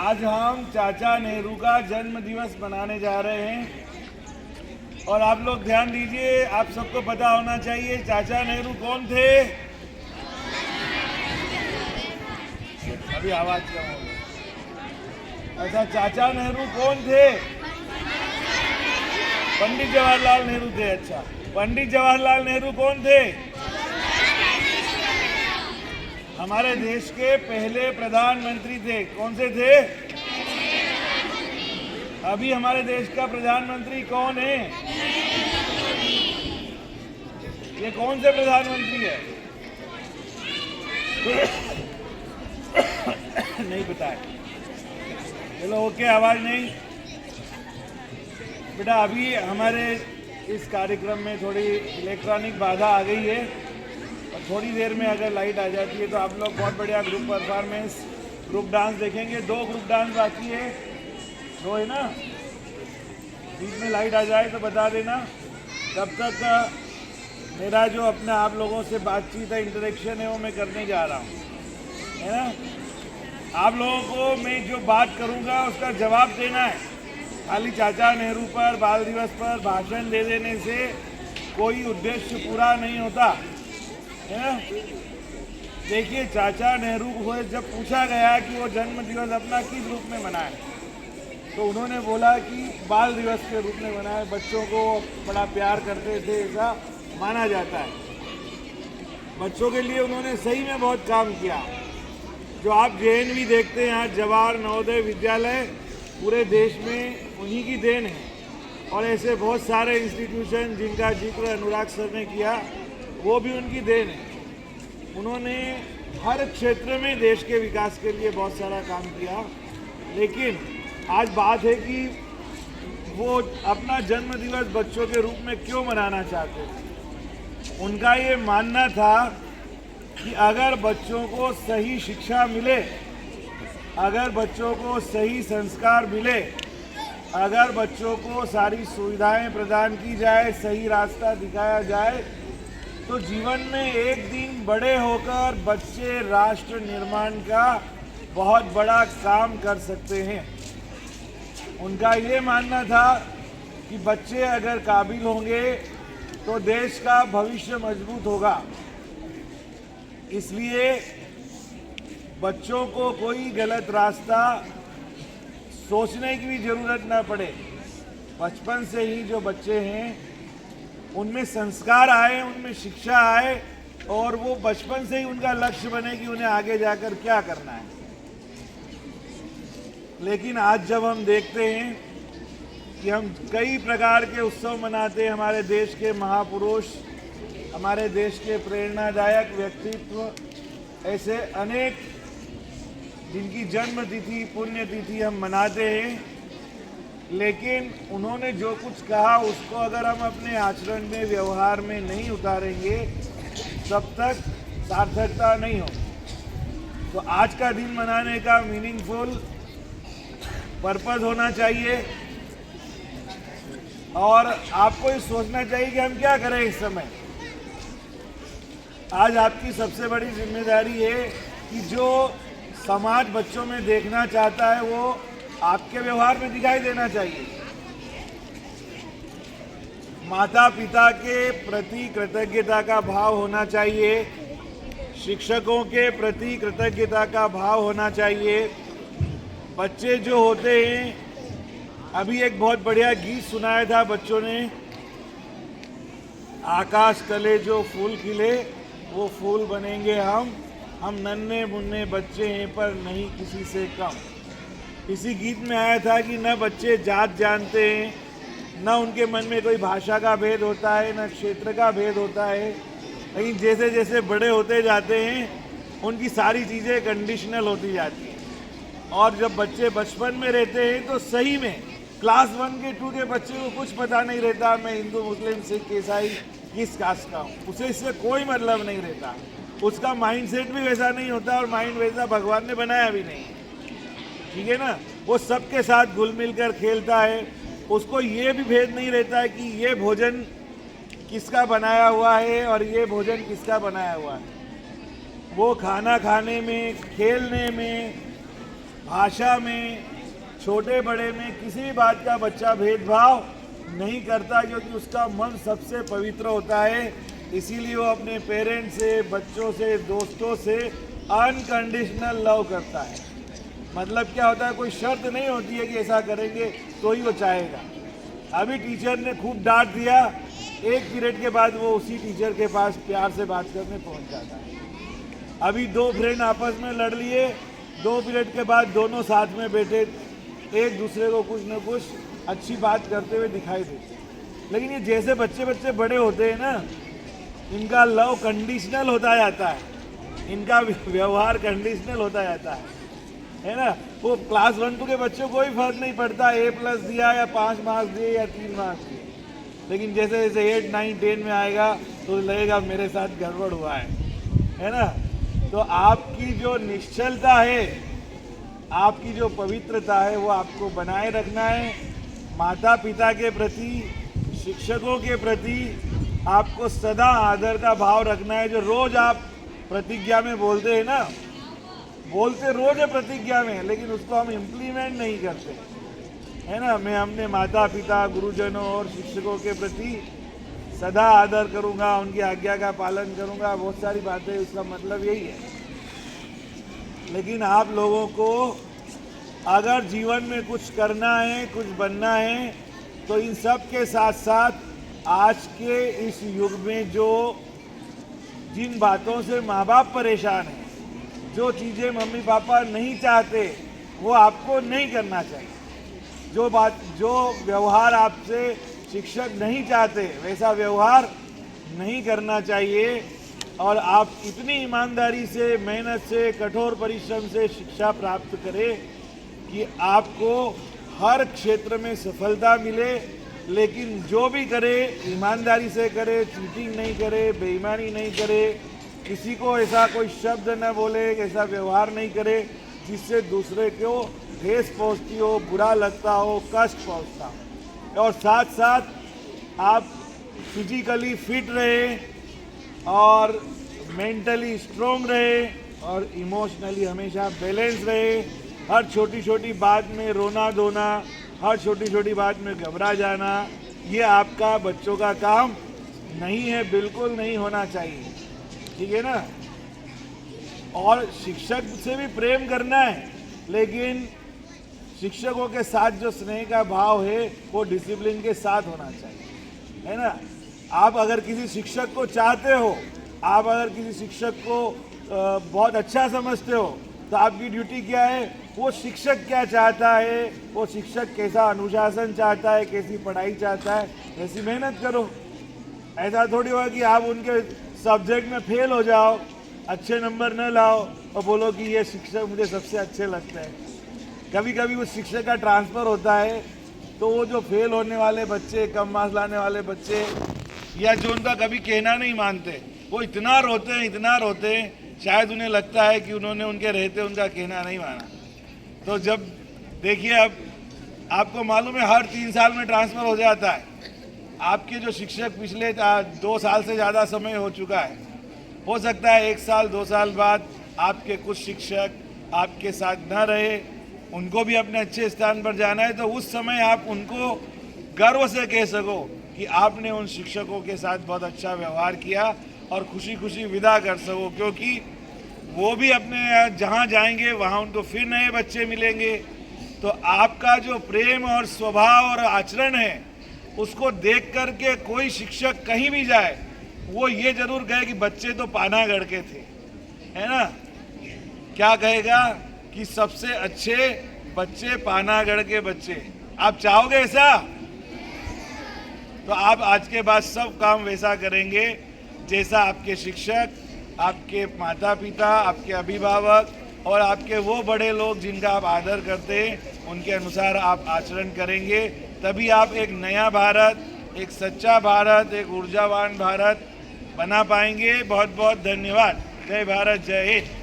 आज हम चाचा नेहरू का जन्म दिवस मनाने जा रहे हैं और आप लोग ध्यान दीजिए, आप सबको पता होना चाहिए चाचा नेहरू कौन थे। अभी आवाज कम हो गई। अच्छा, चाचा नेहरू कौन थे? पंडित जवाहरलाल नेहरू थे। अच्छा, पंडित जवाहरलाल नेहरू कौन थे? हमारे देश के पहले प्रधानमंत्री थे। कौन से थे? अभी हमारे देश का प्रधानमंत्री कौन है? ये कौन से प्रधानमंत्री है? नहीं पता है। चलो ओके, आवाज नहीं। बेटा अभी हमारे इस कार्यक्रम में थोड़ी इलेक्ट्रॉनिक बाधा आ गई है और थोड़ी देर में अगर लाइट आ जाती है तो आप लोग बहुत बढ़िया ग्रुप परफॉर्मेंस, ग्रुप डांस देखेंगे। 2 ग्रुप डांस बाकी है, 2 है ना। बीच में लाइट आ जाए तो बता देना। तब तक मेरा जो अपना आप लोगों से बातचीत है, इंटरेक्शन है, वो मैं करने जा रहा हूँ, है ना। आप लोगों को मैं जो बात करूँगा उसका जवाब देना है। खाली चाचा नेहरू पर, बाल दिवस पर भाषण दे देने से कोई उद्देश्य पूरा नहीं होता, है ना। देखिए, चाचा नेहरू को जब पूछा गया कि वो जन्म दिवस अपना किस रूप में मनाए, तो उन्होंने बोला कि बाल दिवस के रूप में मनाए। बच्चों को बड़ा प्यार करते थे, ऐसा माना जाता है। बच्चों के लिए उन्होंने सही में बहुत काम किया। जो आप JNV देखते हैं, आज जवाहर नवोदय विद्यालय पूरे देश में उन्हीं की देन है। और ऐसे बहुत सारे इंस्टीट्यूशन जिनका जिक्र अनुराग सर ने किया, वो भी उनकी देन है। उन्होंने हर क्षेत्र में देश के विकास के लिए बहुत सारा काम किया। लेकिन आज बात है कि वो अपना जन्म दिवस बच्चों के रूप में क्यों मनाना चाहते थे। उनका ये मानना था कि अगर बच्चों को सही शिक्षा मिले, अगर बच्चों को सही संस्कार मिले, अगर बच्चों को सारी सुविधाएं प्रदान की जाए, सही रास्ता दिखाया जाए, तो जीवन में एक दिन बड़े होकर बच्चे राष्ट्र निर्माण का बहुत बड़ा काम कर सकते हैं। उनका ये मानना था कि बच्चे अगर काबिल होंगे तो देश का भविष्य मजबूत होगा। इसलिए बच्चों को कोई गलत रास्ता सोचने की भी जरूरत ना पड़े। बचपन से ही जो बच्चे हैं उनमें संस्कार आए, उनमें शिक्षा आए और वो बचपन से ही उनका लक्ष्य बने कि उन्हें आगे जाकर क्या करना है। लेकिन आज जब हम देखते हैं कि हम कई प्रकार के उत्सव मनाते हैं, हमारे देश के महापुरुष, हमारे देश के प्रेरणादायक व्यक्तित्व, ऐसे अनेक जिनकी जन्म तिथि, पुण्य तिथि हम मनाते हैं, लेकिन उन्होंने जो कुछ कहा उसको अगर हम अपने आचरण में, व्यवहार में नहीं उतारेंगे तब तक सार्थकता नहीं हो। तो आज का दिन मनाने का मीनिंगफुल पर्पस होना चाहिए और आपको ये सोचना चाहिए कि हम क्या करें इस समय। आज आपकी सबसे बड़ी जिम्मेदारी है कि जो समाज बच्चों में देखना चाहता है वो आपके व्यवहार में दिखाई देना चाहिए। माता पिता के प्रति कृतज्ञता का भाव होना चाहिए, शिक्षकों के प्रति कृतज्ञता का भाव होना चाहिए। बच्चे जो होते हैं, अभी एक बहुत बढ़िया गीत सुनाया था बच्चों ने, आकाश तले जो फूल खिले वो फूल बनेंगे हम नन्हे मुन्ने बच्चे हैं पर नहीं किसी से कम। इसी गीत में आया था कि न बच्चे जात जानते हैं, न उनके मन में कोई भाषा का भेद होता है, न क्षेत्र का भेद होता है। लेकिन जैसे जैसे बड़े होते जाते हैं उनकी सारी चीज़ें कंडीशनल होती जाती हैं। और जब बच्चे बचपन में रहते हैं तो सही में क्लास 1 के 2 के बच्चे को कुछ पता नहीं रहता मैं हिंदू, मुस्लिम, सिख, ईसाई किस कास्ट का हूँ। उसे इससे कोई मतलब नहीं रहता। उसका माइंडसेट भी वैसा नहीं होता और माइंड वैसा भगवान ने बनाया भी नहीं, ठीक है ना। वो सबके साथ घुल मिल कर खेलता है। उसको ये भी भेद नहीं रहता है कि ये भोजन किसका बनाया हुआ है और ये भोजन किसका बनाया हुआ है। वो खाना खाने में, खेलने में, भाषा में, छोटे बड़े में किसी भी बात का बच्चा भेदभाव नहीं करता, क्योंकि उसका मन सबसे पवित्र होता है। इसीलिए वो अपने पेरेंट्स से, बच्चों से, दोस्तों से अनकंडीशनल लव करता है। मतलब क्या होता है, कोई शर्त नहीं होती है कि ऐसा करेंगे तो ही वो चाहेगा। अभी टीचर ने खूब डांट दिया, एक पीरियड के बाद वो उसी टीचर के पास प्यार से बात करने पहुंच जाता है। अभी दो फ्रेंड आपस में लड़ लिए, 2 पीरियड के बाद दोनों साथ में बैठे एक दूसरे को कुछ न कुछ अच्छी बात करते हुए दिखाई देते। लेकिन ये जैसे बच्चे बच्चे बड़े होते हैं ना, इनका लव कंडीशनल होता जाता है, इनका व्यवहार कंडीशनल होता जाता है ना। वो क्लास 1-2 के बच्चों को कोई फर्क नहीं पड़ता, A+ दिया या 5 मार्क्स दिए या 3 मार्क्स दिए। लेकिन जैसे जैसे 8, 9, 10 में आएगा तो लगेगा मेरे साथ गड़बड़ हुआ है ना। तो आपकी जो निश्चलता है, आपकी जो पवित्रता है, वो आपको बनाए रखना है। माता पिता के प्रति, शिक्षकों के प्रति आपको सदा आदर का भाव रखना है। जो रोज आप प्रतिज्ञा में बोलते हैं ना, बोलते रोज है प्रतिज्ञा में, लेकिन उसको हम इम्प्लीमेंट नहीं करते, है ना। मैं अपने माता पिता, गुरुजनों और शिक्षकों के प्रति सदा आदर करूंगा, उनकी आज्ञा का पालन करूंगा, बहुत सारी बातें, उसका मतलब यही है। लेकिन आप लोगों को अगर जीवन में कुछ करना है, कुछ बनना है, तो इन सब के साथ साथ आज के इस युग में जो जिन बातों से माँ बाप परेशान हैं, जो चीज़ें मम्मी पापा नहीं चाहते, वो आपको नहीं करना चाहिए। जो व्यवहार आपसे शिक्षक नहीं चाहते, वैसा व्यवहार नहीं करना चाहिए। और आप इतनी ईमानदारी से, मेहनत से, कठोर परिश्रम से शिक्षा प्राप्त करें कि आपको हर क्षेत्र में सफलता मिले। लेकिन जो भी करे ईमानदारी से करे, चीटिंग नहीं करे, बेईमानी नहीं करे, किसी को ऐसा कोई शब्द न बोले, ऐसा व्यवहार नहीं करे जिससे दूसरे को ठेस पहुंचती हो, बुरा लगता हो, कष्ट पहुंचता हो। और साथ साथ आप फिजिकली फिट रहे और मेंटली स्ट्रोंग रहे और इमोशनली हमेशा बैलेंस रहे। हर छोटी छोटी बात में रोना धोना, हर छोटी छोटी बात में घबरा जाना, ये आपका बच्चों का काम नहीं है, बिल्कुल नहीं होना चाहिए, ठीक है ना। और शिक्षक से भी प्रेम करना है, लेकिन शिक्षकों के साथ जो स्नेह का भाव है वो डिसिप्लिन के साथ होना चाहिए, है ना। आप अगर किसी शिक्षक को चाहते हो, आप अगर किसी शिक्षक को बहुत अच्छा समझते हो, तो आपकी ड्यूटी क्या है, वो शिक्षक क्या चाहता है, वो शिक्षक कैसा अनुशासन चाहता है, कैसी पढ़ाई चाहता है, वैसी मेहनत करो। ऐसा थोड़ी होगा कि आप उनके सब्जेक्ट में फेल हो जाओ, अच्छे नंबर न लाओ और बोलो कि ये शिक्षक मुझे सबसे अच्छे लगते हैं। कभी कभी उस शिक्षक का ट्रांसफ़र होता है, तो वो जो फेल होने वाले बच्चे, कम मार्क्स लाने वाले बच्चे, या जो उनका कभी कहना नहीं मानते, वो इतना रोते हैं, शायद उन्हें लगता है कि उन्होंने उनके रहते उनका कहना नहीं माना। तो जब देखिए, अब आपको मालूम है हर 3 साल में ट्रांसफ़र हो जाता है। आपके जो शिक्षक पिछले 2 साल से ज़्यादा समय हो चुका है, हो सकता है 1 साल 2 साल बाद आपके कुछ शिक्षक आपके साथ न रहे, उनको भी अपने अच्छे स्थान पर जाना है, तो उस समय आप उनको गर्व से कह सको कि आपने उन शिक्षकों के साथ बहुत अच्छा व्यवहार किया और खुशी खुशी विदा कर सको, क्योंकि वो भी अपने जहाँ जाएंगे वहाँ उनको फिर नए बच्चे मिलेंगे। तो आपका जो प्रेम और स्वभाव और आचरण है, उसको देख कर के कोई शिक्षक कहीं भी जाए, वो ये जरूर कहे कि बच्चे तो पानागढ़ के थे, है ना। क्या कहेगा कि सबसे अच्छे बच्चे पानागढ़ के बच्चे। आप चाहोगे ऐसा? तो आप आज के बाद सब काम वैसा करेंगे जैसा आपके शिक्षक, आपके माता पिता, आपके अभिभावक और आपके वो बड़े लोग जिनका आप आदर करते हैं, उनके अनुसार आप आचरण करेंगे। तभी आप एक नया भारत, एक सच्चा भारत, एक ऊर्जावान भारत बना पाएंगे। बहुत बहुत धन्यवाद। जय भारत, जय हिंद।